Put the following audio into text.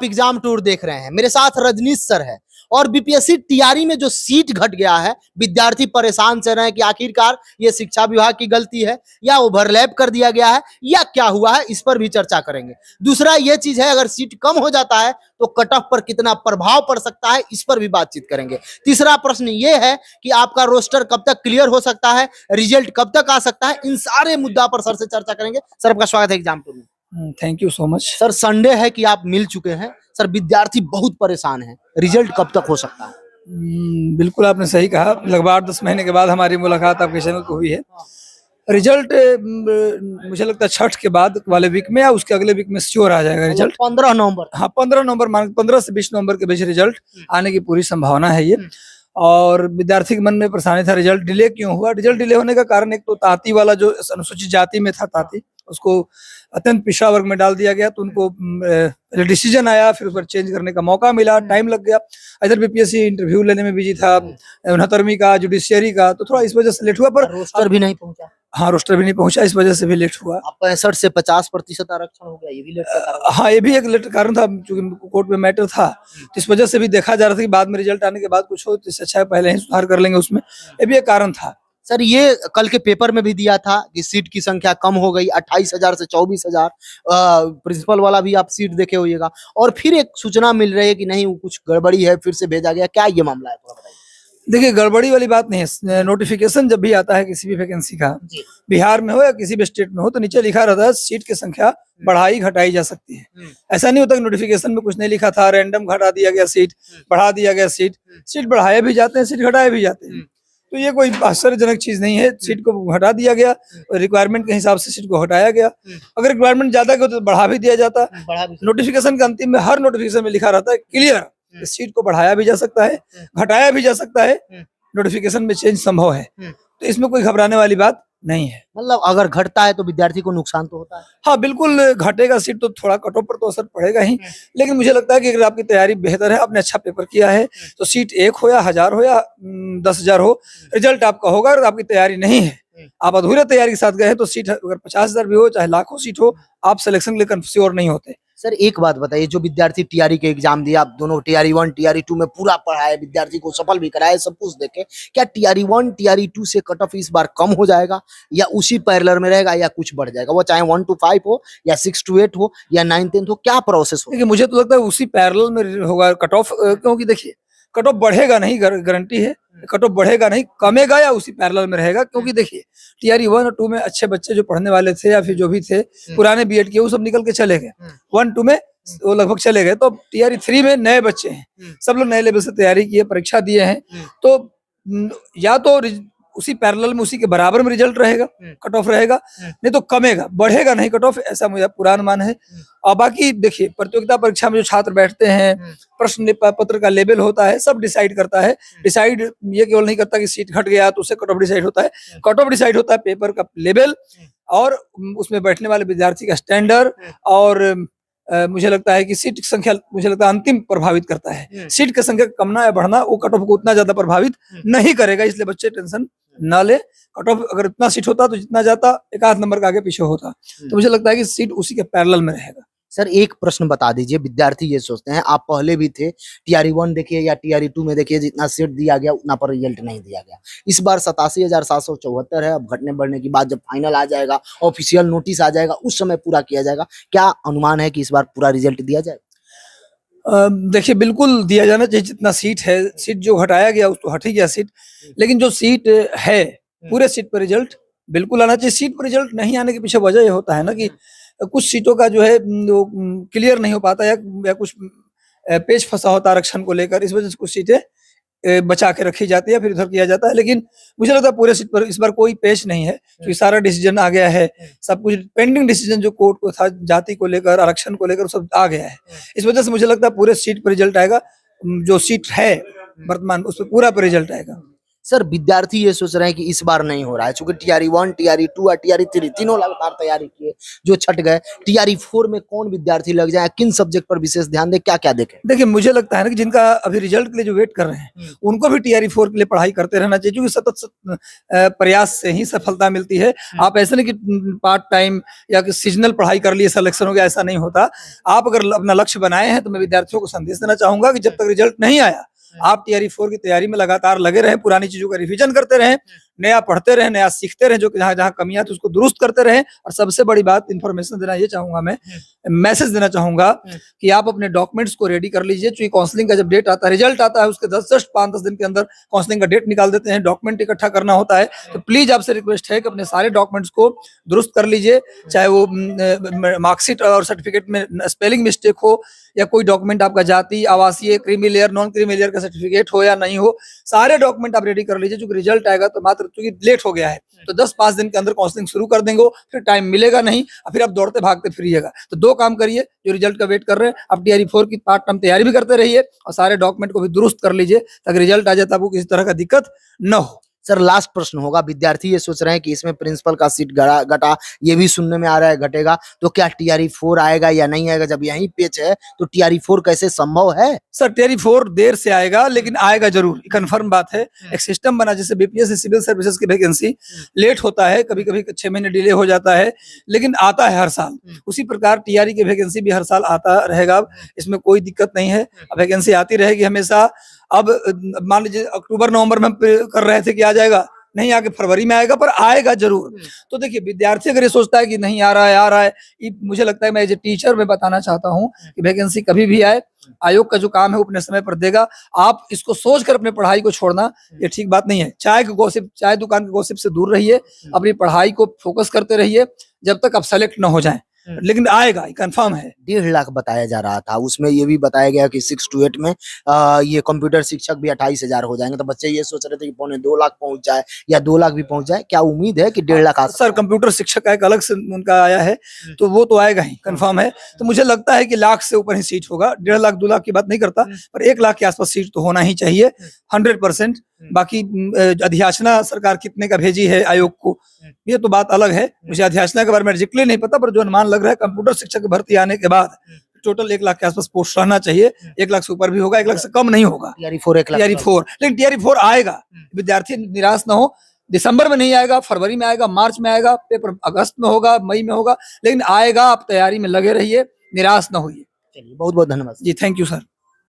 आप exam tour देख रहे हैं, मेरे साथ रजनीश सर है और बीपीएससी टीआरई में जो सीट घट गया है, विद्यार्थी परेशान से रहे कि आखिरकार ये शिक्षा विभाग की गलती है या ओवरलैप कर दिया गया है या क्या हुआ है, इस पर भी चर्चा करेंगे। दूसरा ये चीज है, अगर सीट कम हो जाता है तो कट ऑफ पर कितना प्रभाव पड़ सकता है, इस पर भी बातचीत करेंगे। तीसरा प्रश्न ये है कि आपका रोस्टर कब तक क्लियर हो सकता है, रिजल्ट कब तक आ सकता है, इन सारे मुद्दा पर सर से चर्चा करेंगे। सर आपका स्वागत है एग्जाम टूर में। Thank you so much sir Sunday है कि आप मिल चुके हैं, सर विद्यार्थी बहुत परेशान है, रिजल्ट कब तक हो सकता है? बिल्कुल आपने सही कहा। लगभग 8-10 महीने के बाद हमारी मुलाकात आपके चैनल को हुई है। रिजल्ट मुझे लगता है छठ के बाद वाले वीक में या उसके अगले वीक में श्योर आ जाएगा रिजल्ट। 15 नवंबर। हाँ 15 नवंबर, मान 15 से 20 नवंबर के बीच रिजल्ट आने की पूरी संभावना है ये। और विद्यार्थी के मन में परेशानी था रिजल्ट डिले क्यों हुआ। रिजल्ट डिले होने का कारण एक तो ताती वाला जो अनुसूचित जाति में था ताती, उसको अत्यंत पिछड़ा वर्ग में डाल दिया गया, तो उनको डिसीजन आया, फिर उस पर चेंज करने का मौका मिला, टाइम लग गया। इधर बीपीएससी इंटरव्यू लेने में बिजी था, 69वीं का, जुडिशियरी का, तो थोड़ा इस वजह से लेट हुआ। पर रोस्टर भी नहीं पहुंचा। हाँ रोस्टर भी नहीं पहुंचा, इस वजह से भी लेट हुआ। 65 से 50% आरक्षण हो गया, ये भी लेट का कारण। हाँ ये भी एक लेट कारण था, क्योंकि कोर्ट में मैटर था, तो इस वजह से भी देखा जा रहा था कि बाद में रिजल्ट आने के बाद कुछ हो तो इससे अच्छा है पहले ही सुधार कर लेंगे उसमें, ये भी एक कारण था। सर ये कल के पेपर में भी दिया था कि सीट की संख्या कम हो गई, 28,000 से 24,000। प्रिंसिपल वाला भी आप सीट देखे होइएगा, और फिर एक सूचना मिल रही है कि नहीं कुछ गड़बड़ी है, फिर से भेजा गया, क्या ये मामला है थोड़ा बताइए। देखिए गड़बड़ी वाली बात नहीं है। नोटिफिकेशन जब भी आता है किसी भी वैकेंसी का, बिहार में हो या किसी भी स्टेट में हो, तो नीचे लिखा रहता है सीट की संख्या बढ़ाई घटाई जा सकती है। ऐसा नहीं होता कि नोटिफिकेशन में कुछ नहीं लिखा था, रैंडम घटा दिया गया सीट, बढ़ा दिया गया सीट। सीट बढ़ाए भी जाते हैं, सीट घटाए भी जाते हैं, तो ये कोई आश्चर्यजनक चीज नहीं है। सीट को घटा दिया गया, रिक्वायरमेंट के हिसाब से सीट को हटाया गया। अगर रिक्वायरमेंट ज्यादा हो तो बढ़ा भी दिया जाता। नोटिफिकेशन के अंतिम में हर नोटिफिकेशन में लिखा रहता है क्लियर, सीट को बढ़ाया भी जा सकता है, घटाया भी जा सकता है, नोटिफिकेशन में चेंज संभव है, तो इसमें कोई घबराने वाली बात नहीं है। मतलब अगर घटता है तो विद्यार्थी को नुकसान तो होता है। हाँ बिल्कुल घटेगा सीट तो थोड़ा कट ऑफ पर तो असर पड़ेगा ही, लेकिन मुझे लगता है कि अगर आपकी तैयारी बेहतर है, आपने अच्छा पेपर किया है, तो सीट 1 हो या 1000 हो या 10,000 हो, रिजल्ट आपका होगा। अगर आपकी तैयारी नहीं है, आप अधूरे तैयारी के साथ गए हैं, तो सीट अगर 50,000 भी हो चाहे लाखों सीट हो, आप सिलेक्शन के लिए श्योर नहीं होते। सर एक बात बताइए, जो विद्यार्थी टीआरई के एग्जाम दिया, आप दोनों टीआरई 1 टीआरई 2 में पूरा पढ़ाए, विद्यार्थी को सफल भी कराए, सब कुछ देखे, क्या टीआरई 1 टीआरई 2 से कट ऑफ इस बार कम हो जाएगा या उसी पैरेलल में रहेगा या कुछ बढ़ जाएगा? वो चाहे 1 to 5 हो या 6 to 8 हो या 9-10 हो, क्या प्रोसेस हो? देखिए मुझे तो लगता है उसी पैरेलल में होगा कट ऑफ, क्योंकि देखिए कट ऑफ बढ़ेगा नहीं, गारंटी है, कट ऑफ बढ़ेगा नहीं, कमेगा या उसी पैरेलल में रहेगा। क्योंकि देखिए टीआरई 1 और 2 में अच्छे बच्चे जो पढ़ने वाले थे या फिर जो भी थे पुराने बीएड किए, वो सब निकल के चले गए, 1-2 में वो लगभग चले गए। तो टीआरई 3 में नए बच्चे हैं, सब लोग नए लेवल से तैयारी किए, परीक्षा दिए हैं, तो या तो उसी पैरेलल में उसी के बराबर में रिजल्ट रहेगा, कट ऑफ रहेगा, नहीं तो कमेगा, बढ़ेगा नहीं कट ऑफ, ऐसा मुझे पूरा अनुमान है। और बाकी देखिए प्रतियोगिता परीक्षा में जो छात्र बैठते हैं, प्रश्न पत्र का लेवल होता है, सब डिसाइड करता है। डिसाइड ये केवल नहीं करता कि सीट घट गया तो उससे कट ऑफ डिसाइड होता है, कट ऑफ डिसाइड होता है पेपर का लेवल और उसमें बैठने वाले विद्यार्थी का स्टैंडर्ड, और मुझे लगता है कि सीट की संख्या मुझे लगता है अंतिम प्रभावित करता है। सीट की संख्या कमना या बढ़ना वो कट ऑफ को उतना ज्यादा प्रभावित नहीं करेगा, इसलिए बच्चे टेंशन ना ले। कट ऑफ अगर इतना सीट होता तो जितना जाता 1-8 नंबर का आगे पीछे होता, तो मुझे लगता है कि सीट उसी के पैरेलल में रहेगा। सर एक प्रश्न बता दीजिए, विद्यार्थी ये सोचते हैं, आप पहले भी थे, टीआरई 1 देखिए या टीआरई 2 में देखिए, जितना सीट दिया गया उतना पर रिजल्ट नहीं दिया गया। इस बार 87,774 है, अब घटने बढ़ने की बात, जब फाइनल आ जाएगा, ऑफिशियल नोटिस आ जाएगा, उस समय पूरा किया जाएगा। क्या अनुमान है कि इस बार पूरा रिजल्ट दिया जाएगा? देखिए बिल्कुल दिया जाना चाहिए, जितना सीट है, सीट जो घटाया गया उसको हट ही गया सीट, लेकिन जो सीट है पूरे सीट पर रिजल्ट बिल्कुल आना चाहिए। सीट पर रिजल्ट नहीं आने के पीछे वजह ये होता है ना कि कुछ सीटों का जो है वो क्लियर नहीं हो पाता या कुछ पेच फंसा होता है आरक्षण को लेकर, इस वजह से कुछ सीटें बचा के रखी जाती है, फिर इधर किया जाता है। लेकिन मुझे लगता है पूरे सीट पर इस बार कोई पेच नहीं है, क्योंकि सारा डिसीजन आ गया है, सब कुछ पेंडिंग डिसीजन जो कोर्ट को था जाति को लेकर, आरक्षण को लेकर, सब आ गया है। इस वजह से मुझे लगता है पूरे सीट पर रिजल्ट आएगा, जो सीट है वर्तमान उस पर पूरा पर रिजल्ट आएगा। सर विद्यार्थी ये सोच रहे हैं कि इस बार नहीं हो रहा है, चूंकि टीआरई 1, टीआरई 2 और टीआरई 3 तीनों लगातार तैयारी किए, जो छट गए। टीआरई 4 में कौन विद्यार्थी लग जाए, किन सब्जेक्ट पर विशेष ध्यान दे, क्या क्या देखें? देखिए मुझे लगता है ना कि जिनका अभी रिजल्ट के लिए जो वेट कर रहे हैं उनको भी टीआरई 4 के लिए पढ़ाई करते रहना चाहिए, क्योंकि सतत प्रयास से ही सफलता मिलती है। आप ऐसे नहीं कि पार्ट टाइम या सीजनल पढ़ाई कर लिए सिलेक्शन हो गया, ऐसा नहीं होता। आप अगर अपना लक्ष्य बनाए हैं तो मैं विद्यार्थियों को संदेश देना चाहूंगा कि जब तक रिजल्ट नहीं आया आप टीआरई 4 की तैयारी में लगातार लगे रहें, पुरानी चीजों का रिवीजन करते रहें, नया पढ़ते रहें, नया सीखते रहें, जो जहाँ जहाँ कमियां थी उसको दुरुस्त करते रहें। और सबसे बड़ी बात इन्फॉर्मेशन देना ये चाहूंगा, मैं मैसेज देना चाहूंगा कि आप अपने डॉक्यूमेंट्स को रेडी कर लीजिए, क्योंकि काउंसलिंग का जब डेट आता है, रिजल्ट आता है, उसके 5-10 दिन के अंदर काउंसलिंग का डेट निकाल देते हैं, डॉक्यूमेंट इकट्ठा करना होता है। तो प्लीज आपसे रिक्वेस्ट है कि अपने सारे डॉक्यूमेंट्स को दुरुस्त कर लीजिए, चाहे वो मार्कशीट और सर्टिफिकेट में स्पेलिंग मिस्टेक हो, या कोई डॉक्यूमेंट आपका जाति, आवासीय, creamy layer, non creamy layer का सर्टिफिकेट हो या नहीं हो, सारे डॉक्यूमेंट आप रेडी कर लीजिए, क्योंकि रिजल्ट आएगा तो मात्र क्योंकि लेट हो गया है तो 10-5 दिन के अंदर काउंसलिंग शुरू कर देंगे, फिर टाइम मिलेगा नहीं और फिर आप दौड़ते भागते फिरिएगा। तो 2 काम करिए, जो रिजल्ट का वेट कर रहे हैं, आप टीआरई 4 की पार्ट टाइम तैयारी भी करते रहिए और सारे डॉक्यूमेंट को भी दुरुस्त कर लीजिए, ताकि रिजल्ट आ जाए तो आपको किसी तरह का दिक्कत न हो। सर लास्ट प्रश्न होगा, विद्यार्थी ये सोच रहे हैं कि इसमें प्रिंसिपल का सीट घटा, ये भी सुनने में आ रहा है घटेगा, तो क्या टीआरई 4 आएगा या नहीं आएगा? जब यही पेच है तो टीआरई 4 कैसे संभव है? सर टीआरई 4 देर से आएगा, लेकिन आएगा जरूर, कंफर्म बात है। एक सिस्टम बना, जैसे बीपीएससी सिविल सर्विसेज की वैकेंसी लेट होता है, कभी कभी 6 महीने डिले हो जाता है, लेकिन आता है हर साल। उसी प्रकार टीआरई की वैकेंसी भी हर साल आता रहेगा, इसमें कोई दिक्कत नहीं है, वैकेंसी आती रहेगी हमेशा। अब मान लीजिए अक्टूबर नवंबर में हम कर रहे थे कि आ जाएगा, नहीं आके फरवरी में आएगा, पर आएगा जरूर। तो देखिए विद्यार्थी अगर ये सोचता है कि नहीं आ रहा है, मुझे लगता है, मैं एज ए टीचर मैं बताना चाहता हूँ कि वैकेंसी कभी भी आए, आयोग का जो काम है वो अपने समय पर देगा। आप इसको सोचकर अपने पढ़ाई को छोड़ना ये ठीक बात नहीं है। चाय दुकान के गॉसिप से दूर रहिए, अपनी पढ़ाई को फोकस करते रहिए जब तक आप सेलेक्ट न हो जाएं, लेकिन आएगा, कंफर्म है। 1.5 लाख बताया जा रहा था, उसमें ये भी बताया गया कि 6 to 8 में ये कंप्यूटर शिक्षक भी 28,000 हो जाएंगे। तो बच्चे ये सोच रहे थे कि 2.25 लाख पहुंच जाए या 2 लाख भी पहुंच जाए, क्या उम्मीद है कि 1.5 लाख आ सकता सर कंप्यूटर शिक्षक का एक अलग से उनका आया है, तो वो तो आएगा ही, कंफर्म है। तो मुझे लगता है कि लाख से ऊपर ही सीट होगा, 1.5 लाख 2 लाख की बात नहीं करता, पर 1 लाख के आसपास सीट तो होना ही चाहिए 100%। बाकी अधियाचना सरकार कितने का भेजी है आयोग को, ये तो बात अलग है। मुझे अधियाचना के बारे में एग्जैक्टली नहीं पता, पर जो अनुमान लग रहा है कंप्यूटर शिक्षक भर्ती आने के बाद टोटल 1 लाख के आसपास पोस्ट रहना चाहिए। 1 लाख से ऊपर भी होगा, 1 लाख से कम नहीं होगा। टीआरई 4 1 लाख, लेकिन टीआरई 4 आएगा, विद्यार्थी निराश ना हो। दिसंबर में नहीं आएगा, फरवरी में आएगा, मार्च में आएगा, पेपर अगस्त में होगा, मई में होगा, लेकिन आएगा। आप तैयारी में लगे रहिए, निराश ना होइए। चलिए बहुत बहुत धन्यवाद जी, थैंक यू सर।